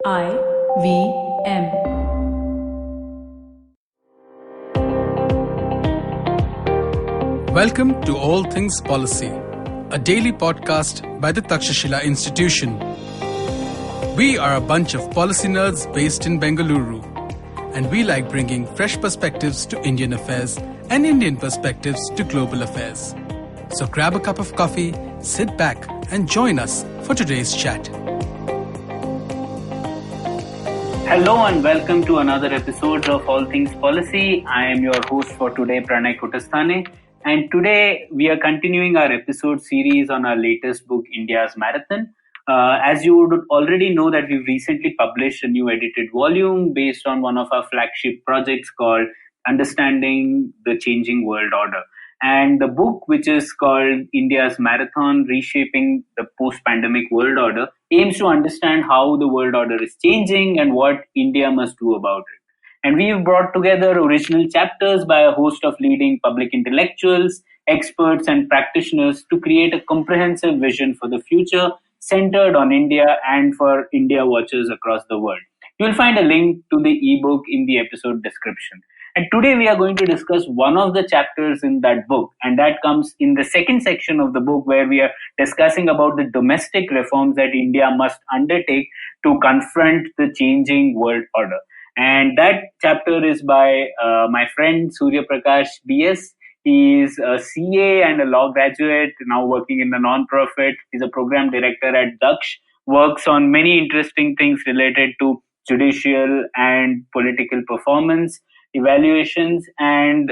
IVM. Welcome to All Things Policy, a daily podcast by the Takshashila Institution. We are a bunch of policy nerds based in Bengaluru, and we like bringing fresh perspectives to Indian affairs and Indian perspectives to global affairs. So grab a cup of coffee, sit back, and join us for today's chat. Hello and welcome to another episode of All Things Policy. I am your host for today, Pranay Kotasthane. And today we are continuing our episode series on our latest book, India's Marathon. As you would already know that we've recently published a new edited volume based on one of our flagship projects called Understanding the Changing World Order. And the book, which is called India's Marathon, Reshaping the Post-Pandemic World Order, aims to understand how the world order is changing and what India must do about it. And we've brought together original chapters by a host of leading public intellectuals, experts, and practitioners to create a comprehensive vision for the future centered on India and for India watchers across the world. You'll find a link to the ebook in the episode description. And today we are going to discuss one of the chapters in that book, and that comes in the second section of the book, where we are discussing about the domestic reforms that India must undertake to confront the changing world order. And that chapter is by my friend Surya Prakash BS. He is a CA and a law graduate, now working in the non-profit. He's a program director at Daksh, works on many interesting things related to judicial and political performance evaluations, and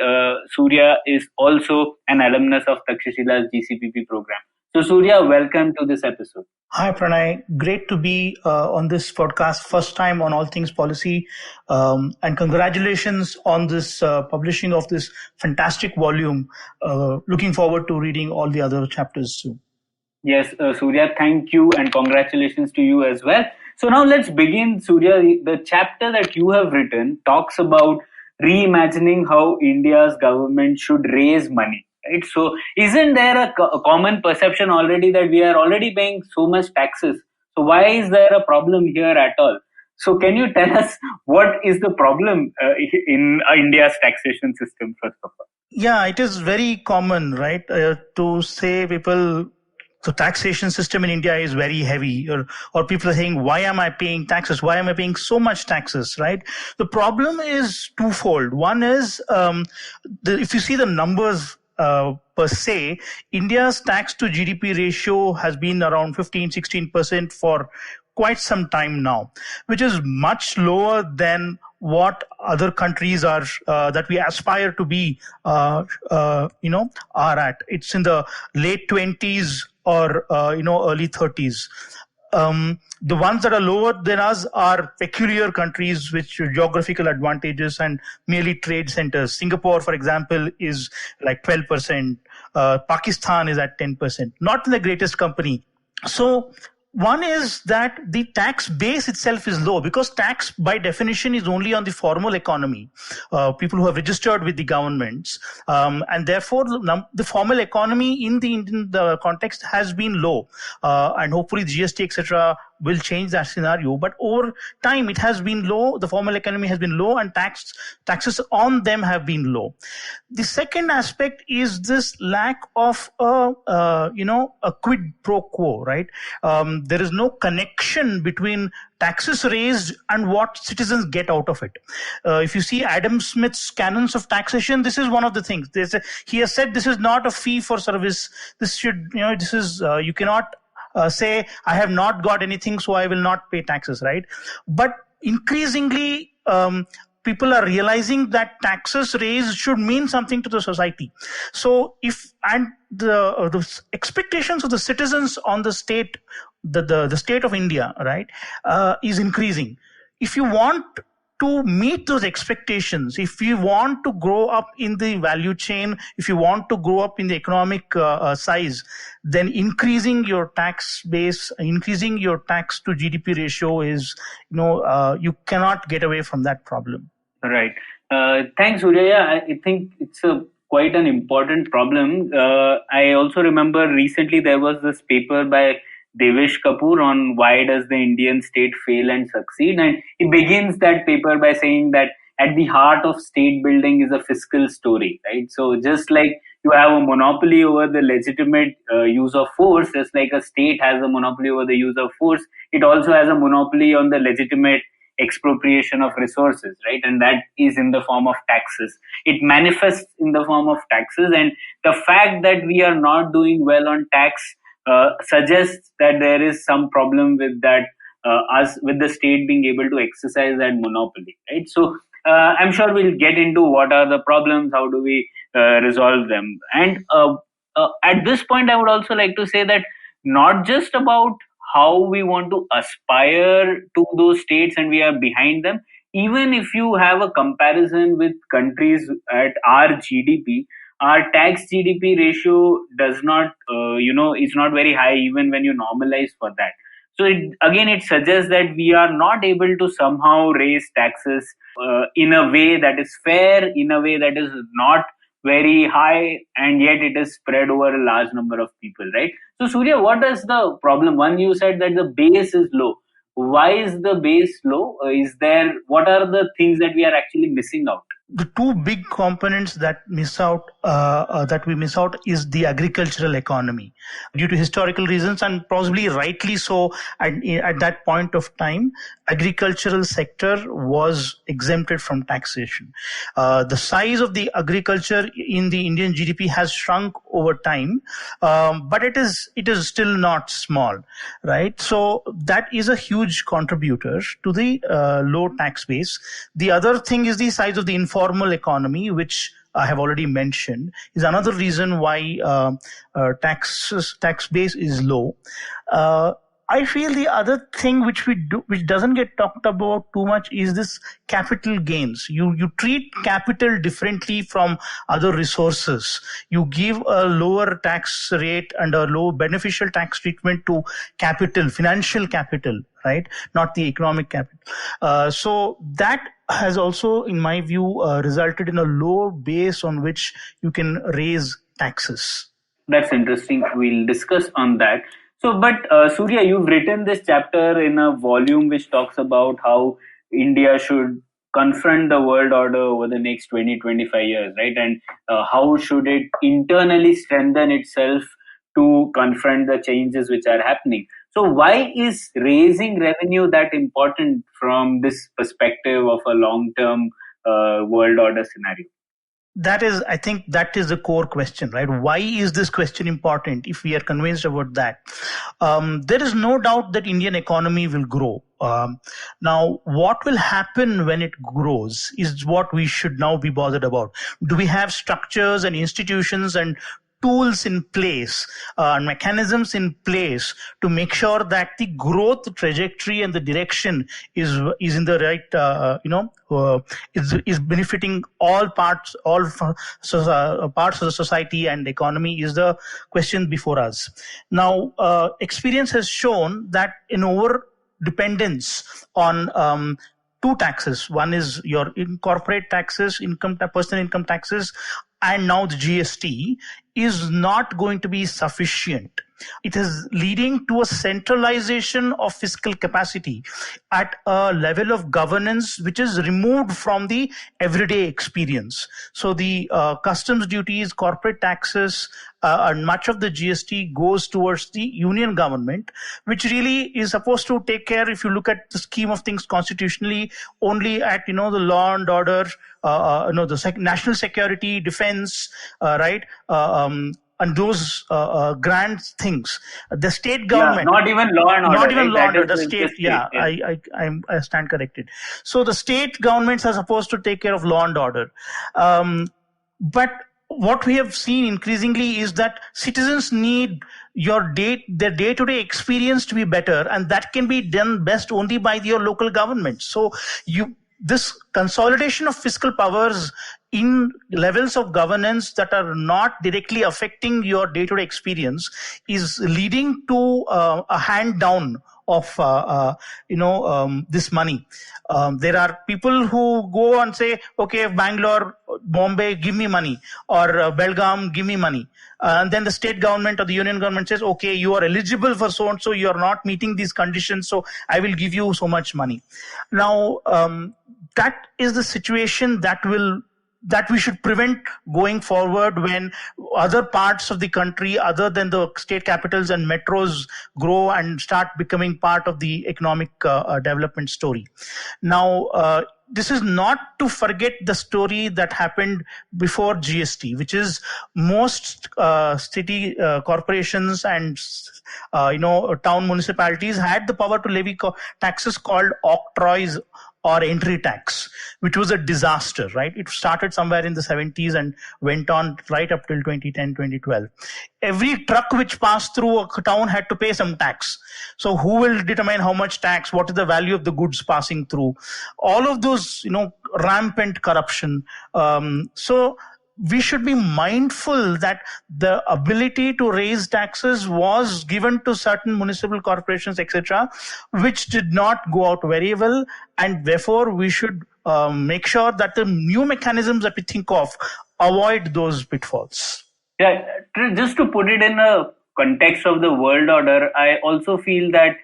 Surya is also an alumnus of Takstashila's GCPP program. So Surya, welcome to this episode. Hi Pranay, great to be on this podcast, first time on All Things Policy, and congratulations on this publishing of this fantastic volume. Looking forward to reading all the other chapters soon. Yes, Surya, thank you and congratulations to you as well. So now let's begin, Surya. The chapter that you have written talks about reimagining how India's government should raise money. Right? So isn't there a common perception already that we are already paying so much taxes? So why is there a problem here at all? So can you tell us what is the problem in India's taxation system, first of all? Yeah, it is very common, right, to say people... The taxation system in India is very heavy, or people are saying, why am I paying taxes? Why am I paying so much taxes, right? The problem is twofold. One is, if you see the numbers per se, India's tax to GDP ratio has been around 15-16% for quite some time now, which is much lower than what other countries are that we aspire to be, are at. It's in the late 20s or early 30s. The ones that are lower than us are peculiar countries with geographical advantages and merely trade centers. Singapore, for example, is like 12%. Pakistan is at 10%. Not the greatest company. So one is that the tax base itself is low, because tax by definition is only on the formal economy, people who have registered with the governments, and therefore the formal economy in the Indian context has been low, and hopefully GST etc. will change that scenario. But over time it has been low, the formal economy has been low, and taxes on them have been low. The second aspect is this lack of a quid pro quo, right? There is no connection between taxes raised and what citizens get out of it. If you see Adam Smith's canons of taxation, this is one of the things. He has said this is not a fee for service. This should, you cannot say, I have not got anything, so I will not pay taxes, right? But increasingly, people are realizing that taxes raised should mean something to the society. So the expectations of the citizens on the state, the state of India, right, is increasing. If you want to meet those expectations, if you want to grow up in the value chain, if you want to grow up in the economic size, then increasing your tax base, increasing your tax to GDP ratio is, you cannot get away from that problem. Right. Thanks, Surya. I think it's quite an important problem. I also remember recently there was this paper by Devesh Kapoor on why does the Indian state fail and succeed. And he begins that paper by saying that at the heart of state building is a fiscal story, right? So just like you have a monopoly over the legitimate use of force, just like a state has a monopoly over the use of force, it also has a monopoly on the legitimate expropriation of resources, right? And that is in the form of taxes. It manifests in the form of taxes, and the fact that we are not doing well on tax suggests that there is some problem with that, us with the state being able to exercise that monopoly, right? So I'm sure we'll get into what are the problems, how do we resolve them. And at this point, I would also like to say that not just about how we want to aspire to those states and we are behind them. Even if you have a comparison with countries at our GDP, our tax GDP ratio does not, is not very high even when you normalize for that. So it suggests that we are not able to somehow raise taxes in a way that is fair, in a way that is not very high, and yet it is spread over a large number of people, right? So Surya, what is the problem? One, you said that the base is low. Why is the base low? What are the things that we are actually missing out? The two big components that we miss out is the agricultural economy due to historical reasons, and possibly rightly so. At that point of time, agricultural sector was exempted from taxation. The size of the agriculture in the Indian GDP has shrunk over time, but it is still not small, right? So that is a huge contributor to the low tax base. The other thing is the size of the informal economy, which I have already mentioned, is another reason why tax base is low. I feel the other thing which doesn't get talked about too much is this capital gains. You treat capital differently from other resources. You give a lower tax rate and a low beneficial tax treatment to capital, financial capital, right? Not the economic capital. So that has also, in my view, resulted in a low base on which you can raise taxes. That's interesting. We'll discuss on that. So, but Surya, you've written this chapter in a volume which talks about how India should confront the world order over the next 20-25 years, right? And how should it internally strengthen itself to confront the changes which are happening. So why is raising revenue that important from this perspective of a long-term world order scenario? I think that is the core question, right? Why is this question important if we are convinced about that? There is no doubt that Indian economy will grow. Now, what will happen when it grows is what we should now be bothered about. Do we have structures and institutions and tools in place, mechanisms in place to make sure that the growth trajectory and the direction is in the right, is benefiting all parts of the society and economy is the question before us. Now, experience has shown that in over dependence on two taxes. One is your corporate taxes, personal income taxes, and now the GST is not going to be sufficient. It is leading to a centralization of fiscal capacity at a level of governance which is removed from the everyday experience. So the customs duties, corporate taxes, and much of the GST goes towards the union government, which really is supposed to take care, if you look at the scheme of things constitutionally, only at the law and order, the national security, defense, right, and those grand things. The state government, not even law and order, not even law and order. The state, yeah. I stand corrected. So the state governments are supposed to take care of law and order, but what we have seen increasingly is that citizens need their day-to-day experience to be better, and that can be done best only by your local government. So this consolidation of fiscal powers in levels of governance that are not directly affecting your day-to-day experience is leading to a hand down of this money. There are people who go and say, okay, Bangalore, Bombay, give me money, or Belgaum, give me money. And then the state government or the union government says, okay, you are eligible for so and so, you are not meeting these conditions, so I will give you so much money. Now, that is the situation that we should prevent going forward when other parts of the country other than the state capitals and metros grow and start becoming part of the economic development story. Now, this is not to forget the story that happened before GST, which is most city corporations and town municipalities had the power to levy taxes called octroys or entry tax, which was a disaster, right? It started somewhere in the 70s and went on right up till 2010, 2012. Every truck which passed through a town had to pay some tax. So who will determine how much tax? What is the value of the goods passing through? All of those, rampant corruption. So we should be mindful that the ability to raise taxes was given to certain municipal corporations, etc., which did not go out very well, and therefore we should make sure that the new mechanisms that we think of avoid those pitfalls. Yeah, just to put it in a context of the world order, I also feel that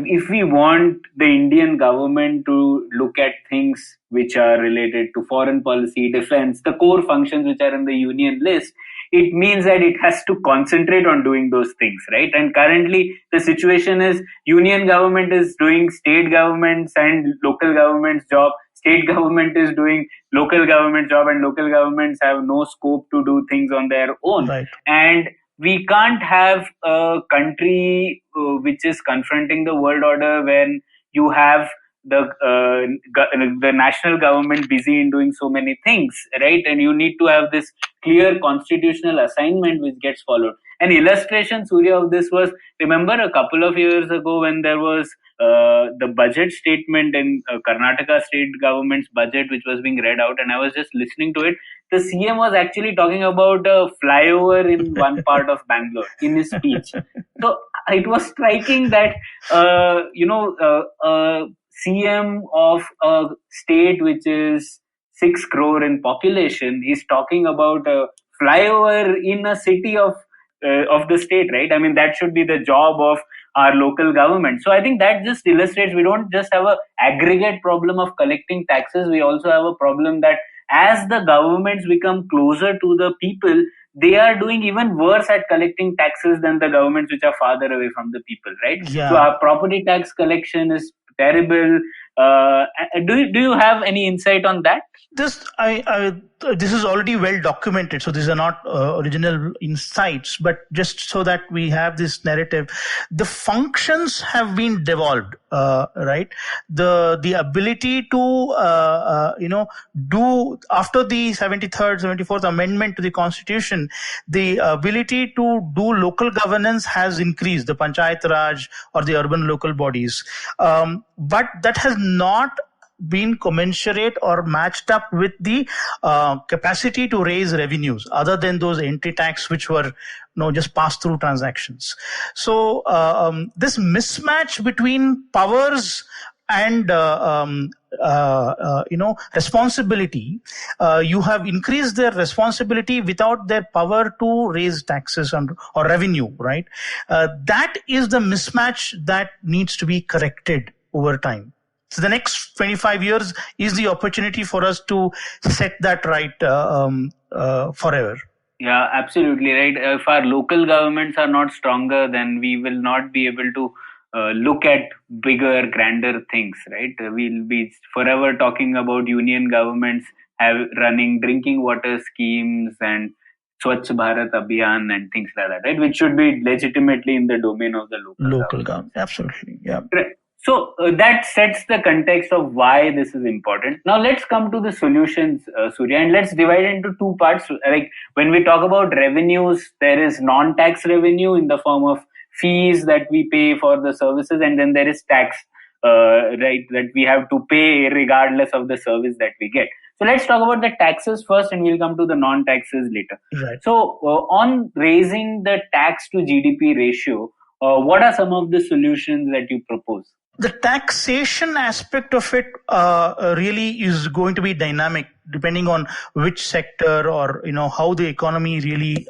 if we want the Indian government to look at things which are related to foreign policy, defense, the core functions which are in the union list, it means that it has to concentrate on doing those things, right? And currently the situation is union government is doing state governments and local governments' job. State government is doing local government job, and local governments have no scope to do things on their own. Right. And we can't have a country which is confronting the world order when you have the national government busy in doing so many things, right? And you need to have this clear constitutional assignment which gets followed. An illustration, Surya, of this was, remember a couple of years ago when there was the budget statement in Karnataka state government's budget which was being read out, and I was just listening to it. The CM was actually talking about a flyover in one part of Bangalore in his speech. So it was striking that, CM of a state which is 6 crore in population is talking about a flyover in a city of the state, right? I mean, that should be the job of our local government. So I think that just illustrates we don't just have an aggregate problem of collecting taxes. We also have a problem that as the governments become closer to the people, they are doing even worse at collecting taxes than the governments which are farther away from the people, right? Yeah. So our property tax collection is terrible. Do you have any insight on that? This is already well documented, so these are not original insights, but just so that we have this narrative, the functions have been devolved, right? The ability to do after the 73rd, 74th Amendment to the Constitution, the ability to do local governance has increased, the Panchayat Raj or the urban local bodies, but that has not been commensurate or matched up with the capacity to raise revenues other than those entry tax which were just pass-through transactions. So this mismatch between powers and responsibility, you have increased their responsibility without their power to raise taxes or revenue, right? That is the mismatch that needs to be corrected over time. So the next 25 years is the opportunity for us to set that right forever. Yeah, absolutely right. If our local governments are not stronger, then we will not be able to look at bigger, grander things, right? We'll be forever talking about union governments running drinking water schemes and Swachh Bharat Abhiyan and things like that, right? Which should be legitimately in the domain of the local government. Absolutely, yeah. Right. So that sets the context of why this is important. Now let's come to the solutions, Surya, and let's divide it into two parts. Like when we talk about revenues, there is non-tax revenue in the form of fees that we pay for the services, and then there is tax, right, that we have to pay regardless of the service that we get. So let's talk about the taxes first, and we'll come to the non-taxes later. Right. So on raising the tax to GDP ratio, What are some of the solutions that you propose? The taxation aspect of it really is going to be dynamic depending on which sector or how the economy really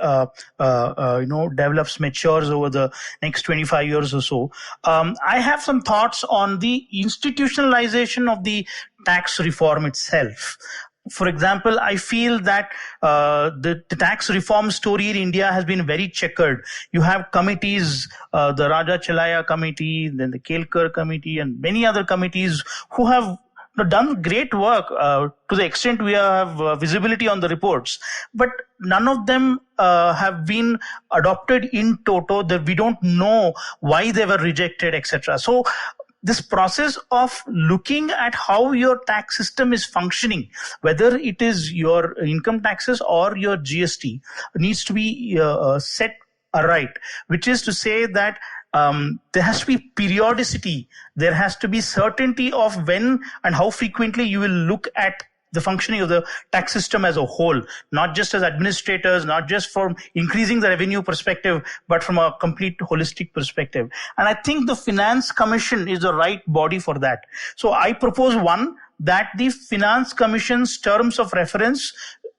develops, matures over the next 25 years or so. I have some thoughts on the institutionalization of the tax reform itself. For example, I feel that the tax reform story in India has been very checkered. You have committees, the Raja Chalaya committee, then the Kelkar committee, and many other committees who have done great work to the extent we have visibility on the reports. But none of them have been adopted in toto, that we don't know why they were rejected, etc. So this process of looking at how your tax system is functioning, whether it is your income taxes or your GST, needs to be set aright, which is to say that there has to be periodicity. There has to be certainty of when and how frequently you will look at the functioning of the tax system as a whole, not just as administrators, not just from increasing the revenue perspective, but from a complete holistic perspective. And I think the Finance Commission is the right body for that. So I propose that the Finance Commission's terms of reference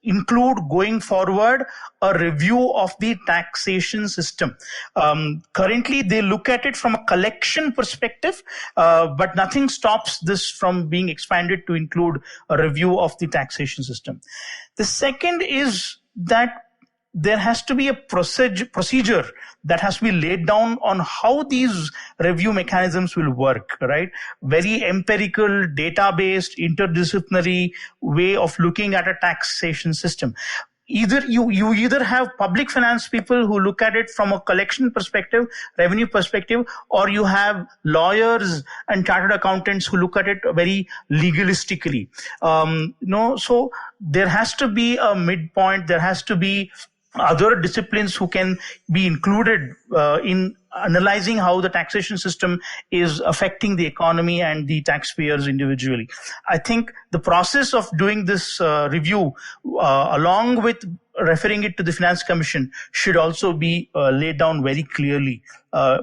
include going forward a review of the taxation system. Currently, they look at it from a collection perspective, but nothing stops this from being expanded to include a review of the taxation system. The second is that there has to be a procedure that has to be laid down on how these review mechanisms will work, right? Very empirical, data-based, interdisciplinary way of looking at a taxation system. You either have public finance people who look at it from a collection perspective, revenue perspective, or you have lawyers and chartered accountants who look at it very legalistically. So there has to be a midpoint. There has to be other disciplines who can be included in analyzing how the taxation system is affecting the economy and the taxpayers individually. I think the process of doing this review, along with referring it to the Finance Commission, should also be laid down very clearly.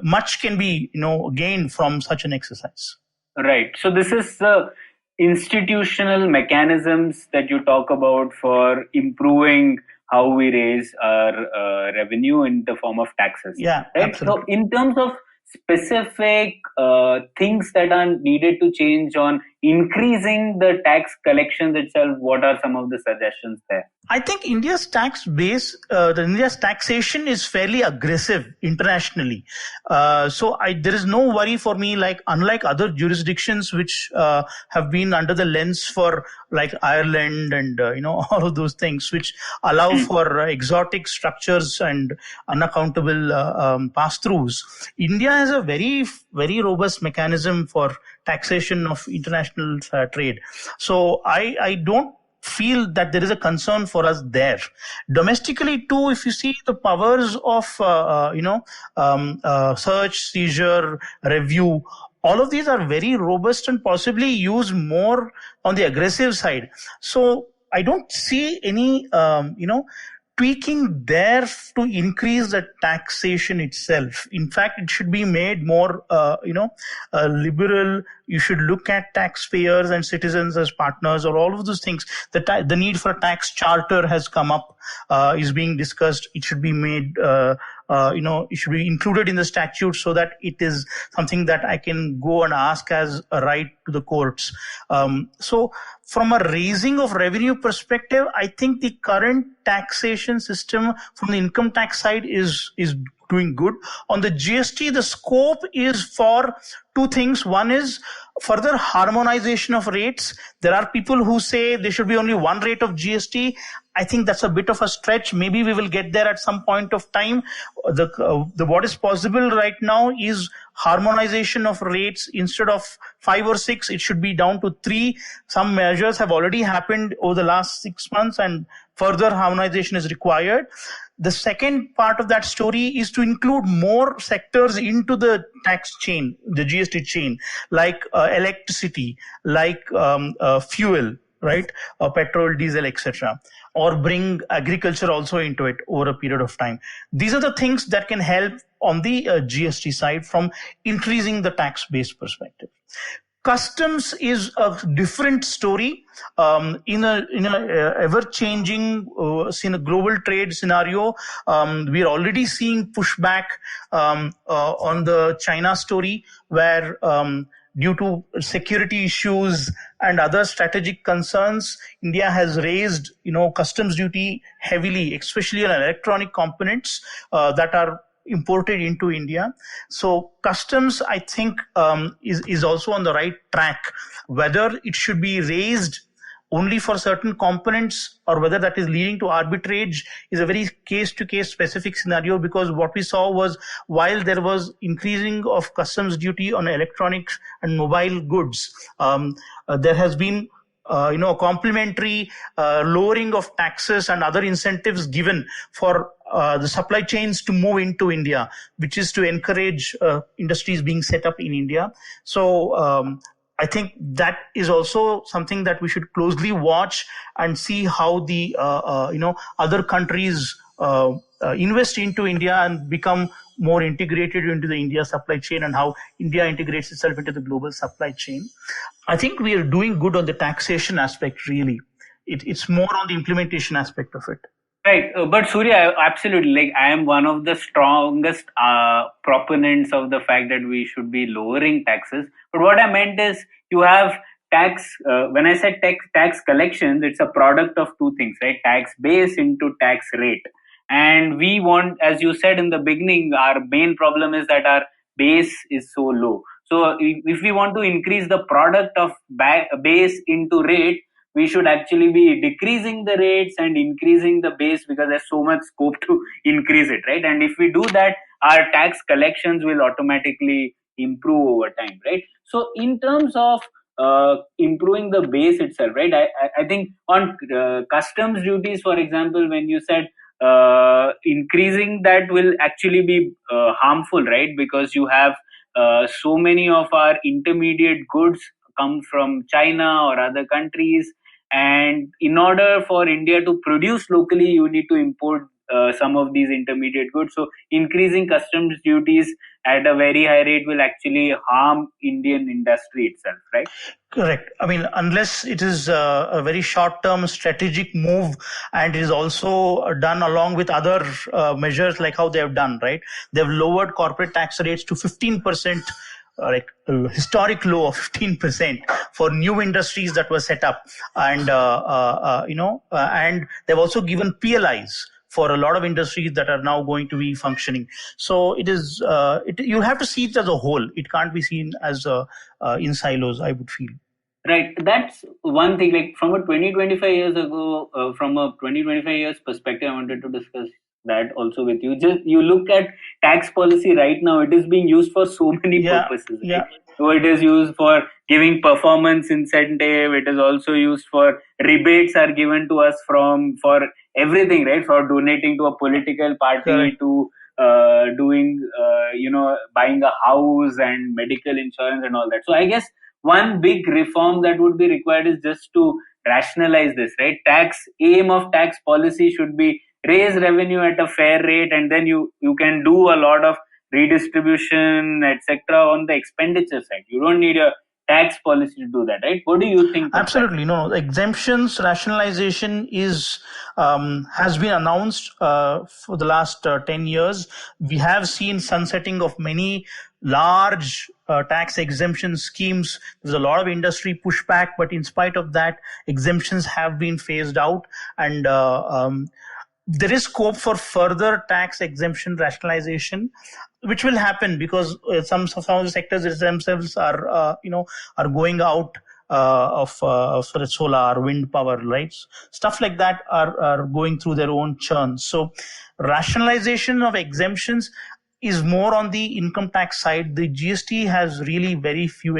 Much can be, gained from such an exercise. Right. So this is the institutional mechanisms that you talk about for improving how we raise our revenue in the form of taxes. Yeah, right. Absolutely. So in terms of specific things that are needed to change on increasing the tax collections itself, what are some of the suggestions there? I think India's tax base, India's taxation is fairly aggressive internationally. So there is no worry for me, unlike other jurisdictions which have been under the lens for like Ireland and, all of those things which allow for exotic structures and unaccountable pass-throughs. India has a very, very robust mechanism for taxation of international trade. So I don't feel that there is a concern for us there. Domestically too, if you see the powers of search, seizure, review, all of these are very robust and possibly used more on the aggressive side. So I don't see any tweaking there to increase the taxation itself. In fact, it should be made more liberal. You should look at taxpayers and citizens as partners, or all of those things. The need for a tax charter has come up, is being discussed. It should be made, it should be included in the statute so that it is something that I can go and ask as a right to the courts. So from a raising of revenue perspective, I think the current taxation system from the income tax side is doing good. On the GST, the scope is for two things. One is further harmonization of rates. There are people who say there should be only one rate of GST. I think that's a bit of a stretch. Maybe we will get there at some point of time. What is possible right now is harmonization of rates. Instead of 5 or 6, it should be down to 3. Some measures have already happened over the last 6 months, and further harmonization is required. The second part of that story is to include more sectors into the tax chain, the GST chain, like electricity, like fuel, right? Petrol, diesel, etc. Or bring agriculture also into it over a period of time. These are the things that can help on the GST side from increasing the tax base perspective. Customs is a different story. In a ever changing in a global trade scenario. We are already seeing pushback on the China story, where due to security issues and other strategic concerns, India has raised customs duty heavily, especially on electronic components that are imported into India. So customs, I think, is also on the right track. Whether it should be raised only for certain components or whether that is leading to arbitrage is a very case-to-case specific scenario, because what we saw was, while there was increasing of customs duty on electronics and mobile goods, there has been a complementary lowering of taxes and other incentives given for the supply chains to move into India, which is to encourage industries being set up in India. So I think that is also something that we should closely watch and see how the other countries invest into India and become more integrated into the India supply chain, and how India integrates itself into the global supply chain. I think we are doing good on the taxation aspect, really. It's more on the implementation aspect of it. Right. But Surya, absolutely. I am one of the strongest proponents of the fact that we should be lowering taxes. But what I meant is, you have tax, when I said tax collections, it's a product of two things, right? Tax base into tax rate. And we want, as you said in the beginning, our main problem is that our base is so low. So if we want to increase the product of base into rate, we should actually be decreasing the rates and increasing the base, because there's so much scope to increase it, right? And if we do that, our tax collections will automatically improve over time, right? So in terms of improving the base itself, right? I think on customs duties, for example, when you said increasing that will actually be harmful, right? Because you have so many of our intermediate goods come from China or other countries, and in order for India to produce locally, you need to import some of these intermediate goods. So increasing customs duties at a very high rate will actually harm Indian industry itself, right? Correct. I mean, unless it is a very short-term strategic move, and it is also done along with other measures, like how they have done, right? They've lowered corporate tax rates to 15%, like historic low of 15% for new industries that were set up, and and they've also given PLIs for a lot of industries that are now going to be functioning. So it is you have to see it as a whole. It can't be seen as in silos, I would feel. Right. That's one thing. Like from a 20-25 years ago, from a 20-25 years perspective, I wanted to discuss that also with you. Just you look at tax policy right now, it is being used for so many purposes. Right? Yeah. So it is used for giving performance incentive. It is also used for rebates are given to us for everything, right? For donating to a political party, Correct. to doing, buying a house and medical insurance and all that. So I guess one big reform that would be required is just to rationalize this, right? Aim of tax policy should be raise revenue at a fair rate, and then you can do a lot of redistribution, etc. on the expenditure side. You don't need a tax policy to do that, right? What do you think? Absolutely. No, exemptions rationalization has been announced for the last 10 years. We have seen sunsetting of many large tax exemption schemes. There's a lot of industry pushback, but in spite of that, exemptions have been phased out, and there is scope for further tax exemption rationalization, which will happen because some of the sectors themselves are going out of sort of solar, wind power, right? Stuff like that are going through their own churn. So rationalization of exemptions is more on the income tax side. The GST has really very few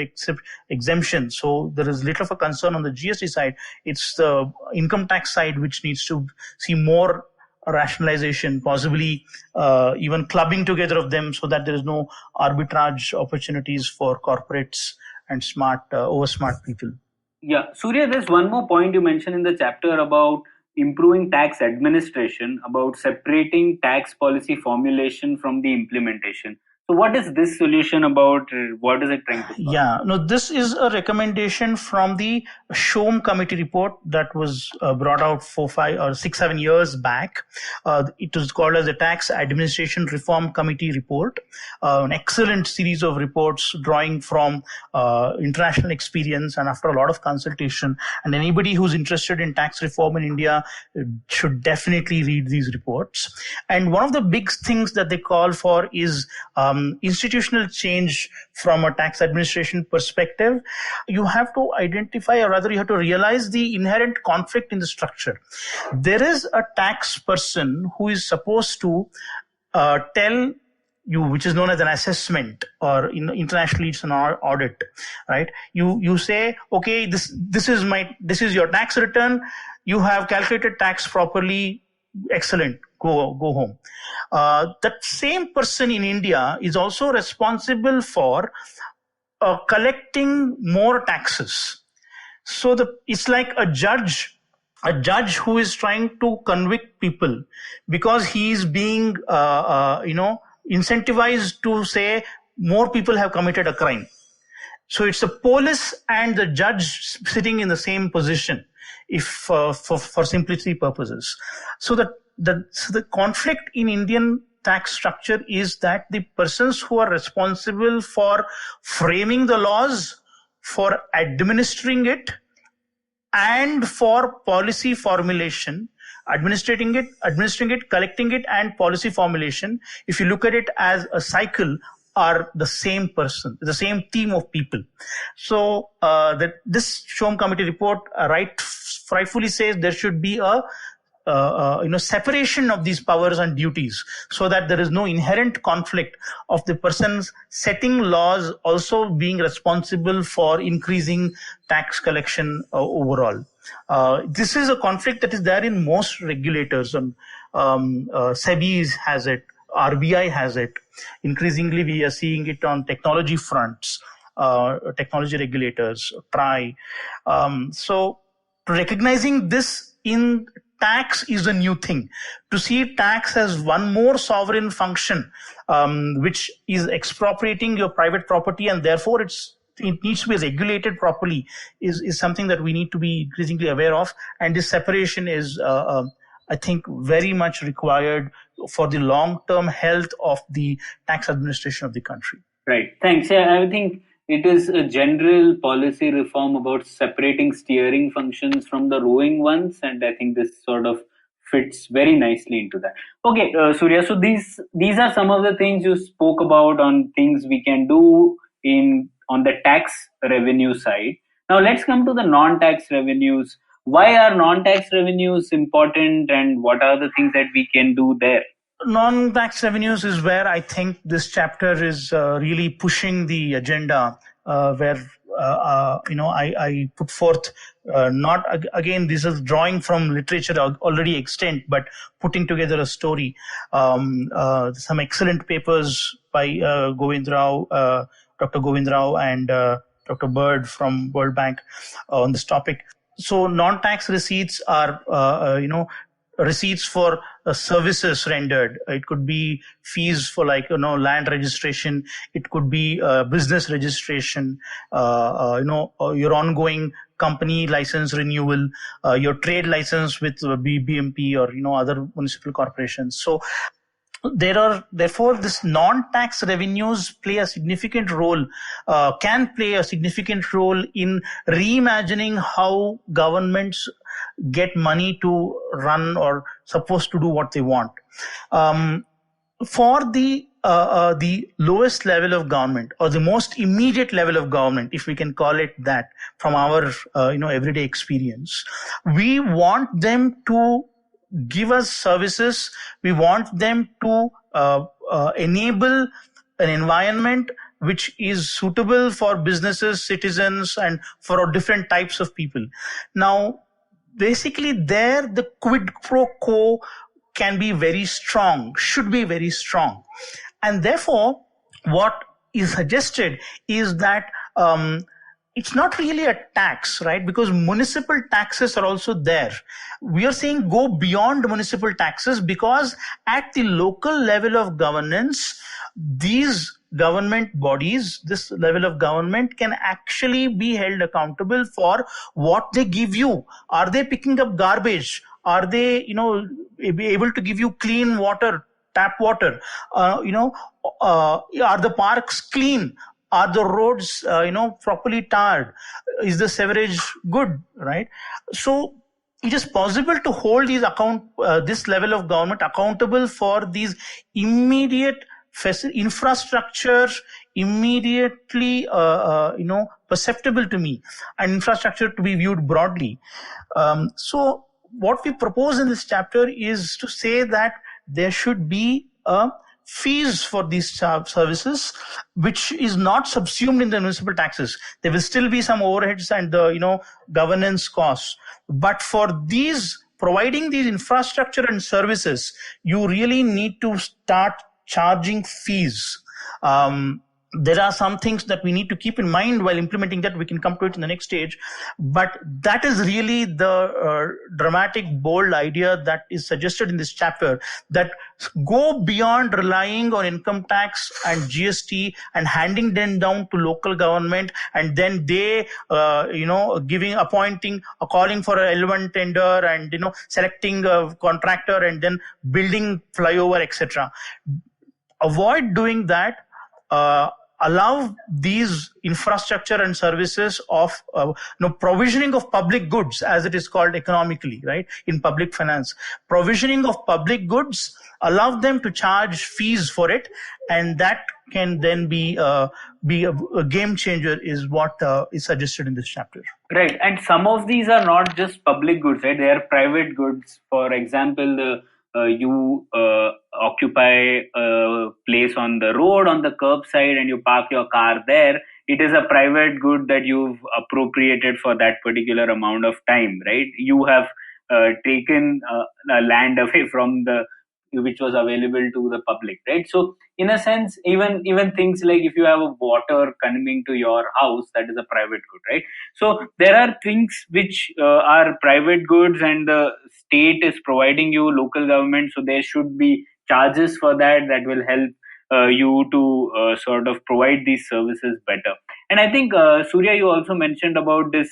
exemptions, so there is little of a concern on the GST side. It's the income tax side which needs to see more rationalization, possibly even clubbing together of them, so that there is no arbitrage opportunities for corporates and over smart people. Yeah, Surya, there's one more point you mentioned in the chapter about improving tax administration, about separating tax policy formulation from the implementation. So what is this solution about? What is it trying to solve? Yeah, no, this is a recommendation from the Shom committee report that was brought out 7 years back. It was called as the Tax Administration Reform Committee report, an excellent series of reports drawing from international experience and after a lot of consultation. And anybody who's interested in tax reform in India should definitely read these reports. And one of the big things that they call for is institutional change from a tax administration perspective. You have to identify, or rather you have to realize the inherent conflict in the structure. There is a tax person who is supposed to tell you, which is known as an assessment, or internationally it's an audit, right? You say, okay, this is your tax return. You have calculated tax properly. Excellent. Go home. That same person in India is also responsible for collecting more taxes. So it's like a judge who is trying to convict people because he is being incentivized to say more people have committed a crime. So it's the police and the judge sitting in the same position, if for simplicity purposes. So the conflict in Indian tax structure is that the persons who are responsible for framing the laws, for administering it, and for policy formulation, administering it, collecting it, and policy formulation, if you look at it as a cycle, are the same person, the same team of people. So this Shom committee report rightfully says there should be a separation of these powers and duties, so that there is no inherent conflict of the persons setting laws also being responsible for increasing tax collection overall. This is a conflict that is there in most regulators. SEBI has it, RBI has it. Increasingly, we are seeing it on technology fronts, technology regulators, TRAI. So recognizing this in tax is a new thing. To see tax as one more sovereign function, which is expropriating your private property, and therefore it needs to be regulated properly, is something that we need to be increasingly aware of. And this separation is, I think, very much required for the long-term health of the tax administration of the country. Right. Thanks. Yeah, I think it is a general policy reform about separating steering functions from the rowing ones, and I think this sort of fits very nicely into that. Okay, Surya, so these are some of the things you spoke about on things we can do on the tax revenue side. Now let's come to the non-tax revenues. Why are non-tax revenues important, and what are the things that we can do there? Non-tax revenues is where I think this chapter is really pushing the agenda, where I put forth not again, this is drawing from literature already extant, but putting together a story. Some excellent papers by Dr. Govind Rao and Dr. Bird from World Bank on this topic. So non-tax receipts are receipts for services rendered. It could be fees for land registration. It could be business registration, your ongoing company license renewal, your trade license with BMP or other municipal corporations. So therefore this non-tax revenues play a significant role, can play a significant role in reimagining how governments get money to run or supposed to do what they want. For the lowest level of government, or the most immediate level of government, if we can call it that, from our everyday experience, we want them to give us services. We want them to enable an environment which is suitable for businesses, citizens, and for different types of people. Now, basically there the quid pro quo can be very strong, should be very strong. And therefore, what is suggested is that it's not really a tax, right? Because municipal taxes are also there. We are saying go beyond municipal taxes, because at the local level of governance, these government bodies, this level of government can actually be held accountable for what they give you. Are they picking up garbage? Are they, be able to give you clean water, tap water? Are the parks clean? Are the roads, properly tarred? Is the sewerage good, right? So it is possible to hold this level of government accountable for these immediate infrastructure, immediately, perceptible to me, and infrastructure to be viewed broadly. So what we propose in this chapter is to say that there should be a fees for these services, which is not subsumed in the municipal taxes. There will still be some overheads and the governance costs, but for providing these infrastructure and services, you really need to start charging fees. There are some things that we need to keep in mind while implementing that. We can come to it in the next stage. But that is really the dramatic, bold idea that is suggested in this chapter, that go beyond relying on income tax and GST and handing them down to local government, and then they, appointing, calling for a L1 tender and, selecting a contractor and then building flyover, etc. Avoid doing that. Allow these infrastructure and services of provisioning of public goods, as it is called economically, right, in public finance. Provisioning of public goods, allow them to charge fees for it, and that can then be a game changer, is what is suggested in this chapter. Right, and some of these are not just public goods, right? They are private goods. For example, you occupy a place on the road, on the curbside, and you park your car there. It is a private good that you've appropriated for that particular amount of time, right? You have taken land away from which was available to the public, right? So in a sense, even things like if you have a water coming to your house, that is a private good, right? So there are things which are private goods, and the state is providing you, local government, so there should be charges for that will help you to sort of provide these services better. And I think, Surya, you also mentioned about this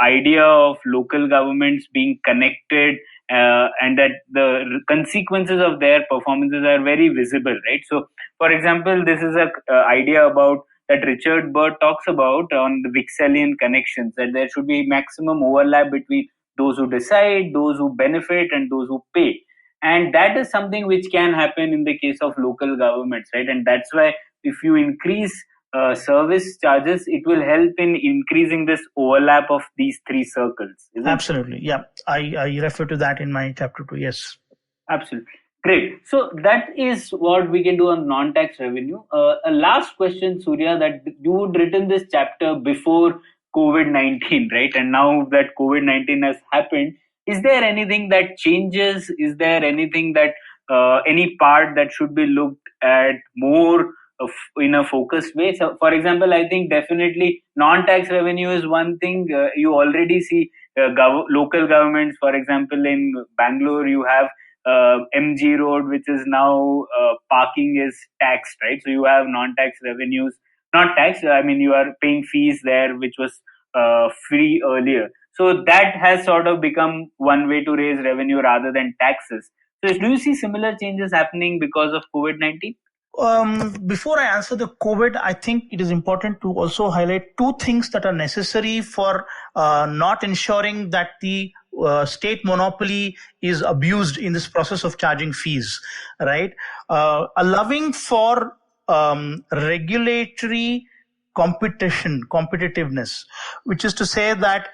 idea of local governments being connected, and that the consequences of their performances are very visible, right? So, for example, this is a idea about that Richard Burt talks about on the Vixelian connections, that there should be maximum overlap between those who decide, those who benefit, and those who pay. And that is something which can happen in the case of local governments, right? And that's why if you increase service charges, it will help in increasing this overlap of these three circles. Absolutely. Yeah. I refer to that in my chapter 2. Yes. Absolutely. Great. So that is what we can do on non-tax revenue. A last question, Surya, that you had written this chapter before COVID-19, right? And now that COVID-19 has happened, is there anything that changes? Is there anything that any part that should be looked at more in a focused way? So, for example, I think definitely non-tax revenue is one thing. You already see local governments, for example, in Bangalore, you have MG Road, which is now parking is taxed, right? So you have non-tax revenues, not tax, I mean, you are paying fees there, which was free earlier. So that has sort of become one way to raise revenue rather than taxes. So do you see similar changes happening because of COVID-19? Before I answer the COVID, I think it is important to also highlight two things that are necessary for not ensuring that the state monopoly is abused in this process of charging fees, right? Allowing for regulatory competitiveness, which is to say that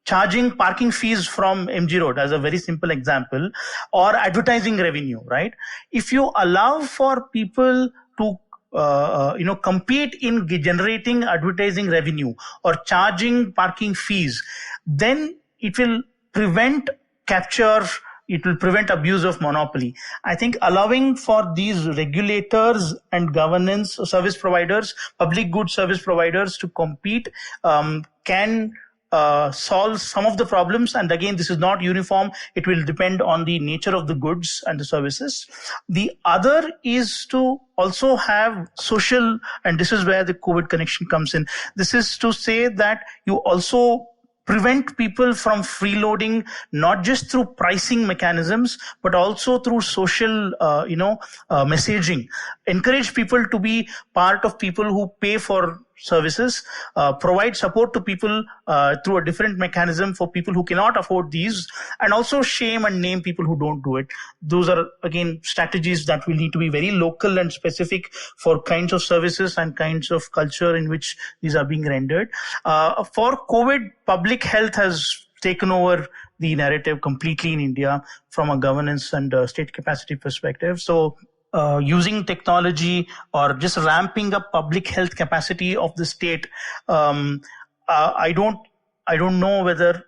charging parking fees from MG Road, as a very simple example, or advertising revenue, right? If you allow for people to compete in generating advertising revenue or charging parking fees, then it will prevent capture it will prevent abuse of monopoly. I think allowing for these regulators and governance service providers, public good service providers to compete can solve some of the problems. And again, this is not uniform. It will depend on the nature of the goods and the services. The other is to also have social, and this is where the COVID connection comes in. This is to say that you also prevent people from freeloading, not just through pricing mechanisms, but also through social, messaging. Encourage people to be part of people who pay for services, provide support to people through a different mechanism for people who cannot afford these, and also shame and name people who don't do it. Those are, again, strategies that will need to be very local and specific for kinds of services and kinds of culture in which these are being rendered. For COVID, public health has taken over the narrative completely in India from a governance and state capacity perspective. So using technology or just ramping up public health capacity of the state, I don't know whether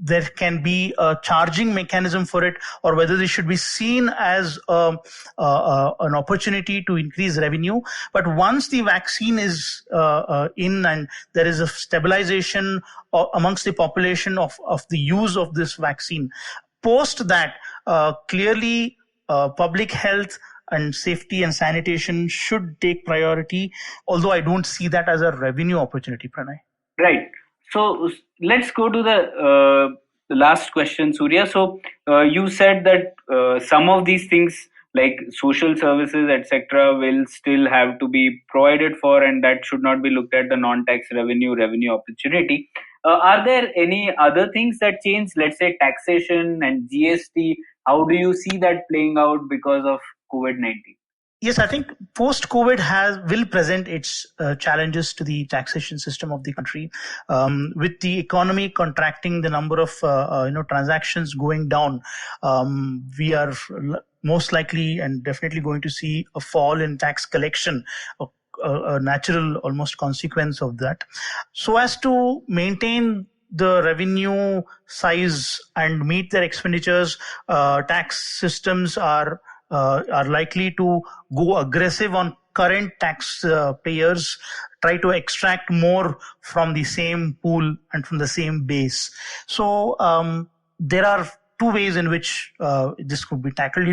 there can be a charging mechanism for it, or whether this should be seen as an opportunity to increase revenue. But once the vaccine is in and there is a stabilization amongst the population of the use of this vaccine, post that, clearly public health and safety and sanitation should take priority, although I don't see that as a revenue opportunity, Pranay. Right. So let's go to the last question, Surya. So you said that some of these things like social services, etc., will still have to be provided for, and that should not be looked at the non-tax revenue opportunity. Are there any other things that change, let's say taxation and GST? How do you see that playing out because of COVID-19? Yes, I think post-COVID will present its challenges to the taxation system of the country. With the economy contracting, the number of transactions going down, we are most likely and definitely going to see a fall in tax collection, a natural almost consequence of that. So as to maintain the revenue size and meet their expenditures, tax systems are likely to go aggressive on current tax payers, try to extract more from the same pool and from the same base. So there are two ways in which this could be tackled.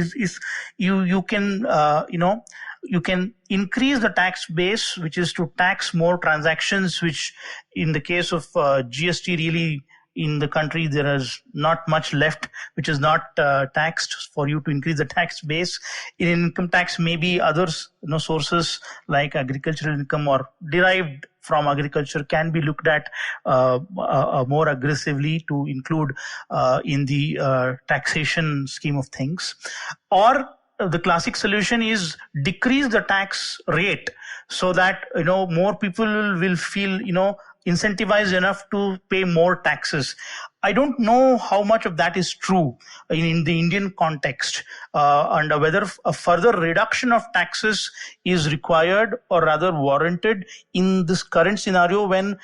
You can increase the tax base, which is to tax more transactions, which in the case of GST really in the country, there is not much left which is not taxed for you to increase the tax base. In income tax, maybe others, sources like agricultural income or derived from agriculture can be looked at more aggressively to include in the taxation scheme of things. Or the classic solution is decrease the tax rate so that more people will feel incentivized enough to pay more taxes. I don't know how much of that is true in the Indian context, and whether a further reduction of taxes is required or rather warranted in this current scenario when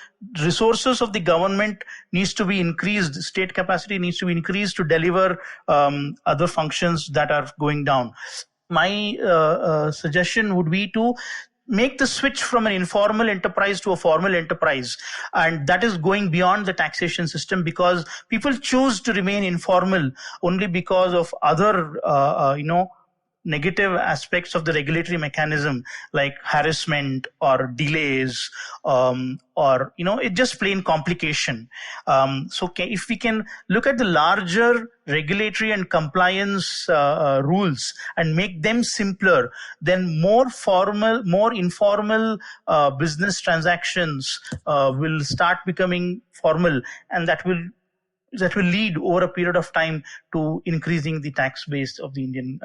resources of the government needs to be increased, state capacity needs to be increased to deliver other functions that are going down. My suggestion would be to make the switch from an informal enterprise to a formal enterprise. And that is going beyond the taxation system, because people choose to remain informal only because of other, negative aspects of the regulatory mechanism, like harassment or delays, or it's just plain complication. So if we can look at the larger regulatory and compliance rules and make them simpler, then more informal business transactions will start becoming formal, and that will lead over a period of time to increasing the tax base of the Indian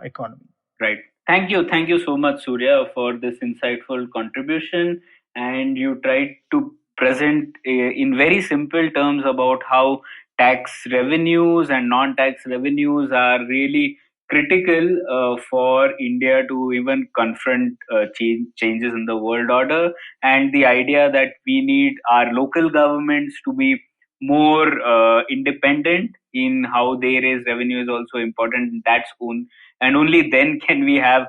economy. Right. Thank you so much, Surya, for this insightful contribution. And you tried to present in very simple terms about how tax revenues and non-tax revenues are really critical for India to even confront changes in the world order, and the idea that we need our local governments to be more independent in how they raise revenue is also important. That's and only then can we have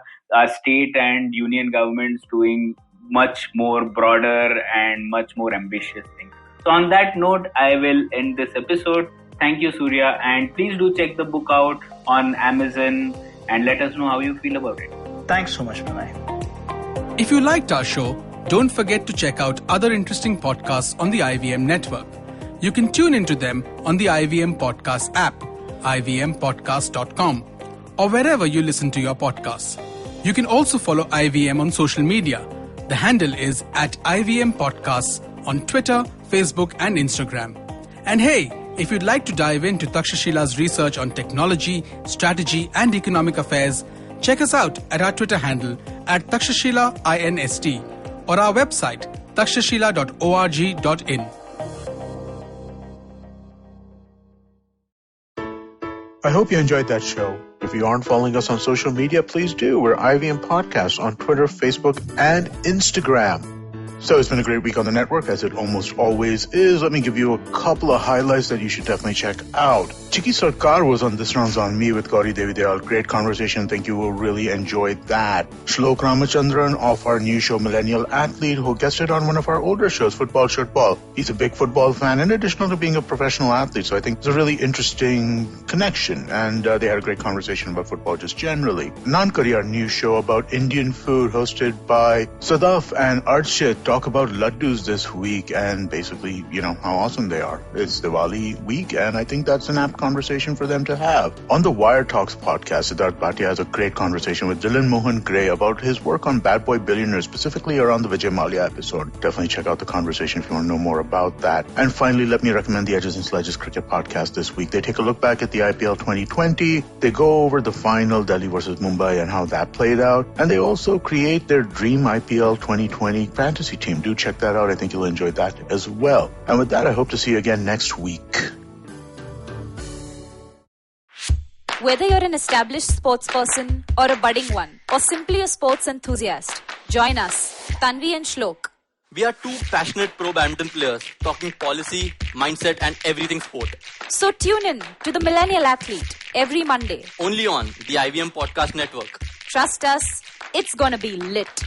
state and union governments doing much more broader and much more ambitious things. So on that note, I will end this episode. Thank you, Surya, and please do check the book out on Amazon and let us know how you feel about it. Thanks so much, Pranay. If you liked our show, don't forget to check out other interesting podcasts on the IVM network. You can tune into them on the IVM Podcast app, ivmpodcast.com, or wherever you listen to your podcasts. You can also follow IVM on social media. The handle is @IVM Podcasts on Twitter, Facebook, and Instagram. And hey, if you'd like to dive into Takshashila's research on technology, strategy, and economic affairs, check us out at our Twitter handle @Takshashila INST or our website takshashila.org.in. I hope you enjoyed that show. If you aren't following us on social media, please do. We're IVM Podcasts on Twitter, Facebook, and Instagram. So it's been a great week on the network, as it almost always is. Let me give you a couple of highlights that you should definitely check out. Chiki Sarkar was on This Round's on Me with Gauri Devi Dayal. Great conversation. Think you will really enjoy that. Shlok Ramachandran of our new show, Millennial Athlete, who guested on one of our older shows, Football Shirtball. He's a big football fan in addition to being a professional athlete. So I think it's a really interesting connection. And they had a great conversation about football just generally. Nankari, our new show about Indian food, hosted by Sadaf and Archit, talk about laddus this week and basically, how awesome they are. It's Diwali week, and I think that's an apt conversation for them to have. On the Wire Talks podcast, Siddharth Bhatia has a great conversation with Dylan Mohan Gray about his work on Bad Boy Billionaires, specifically around the Vijay Mallya episode. Definitely check out the conversation if you want to know more about that. And finally, let me recommend the Edges and Sledges Cricket podcast this week. They take a look back at the IPL 2020. They go over the final, Delhi versus Mumbai, and how that played out. And they also create their dream IPL 2020 fantasy team. Do check that out. I think you'll enjoy that as well. And with that, I hope to see you again next week. Whether you're an established sports person or a budding one, or simply a sports enthusiast, join us, Tanvi and Shlok. We are two passionate pro badminton players talking policy, mindset, and everything sport. So tune in to the Millennial Athlete every Monday. Only on the IVM Podcast Network. Trust us, it's gonna be lit.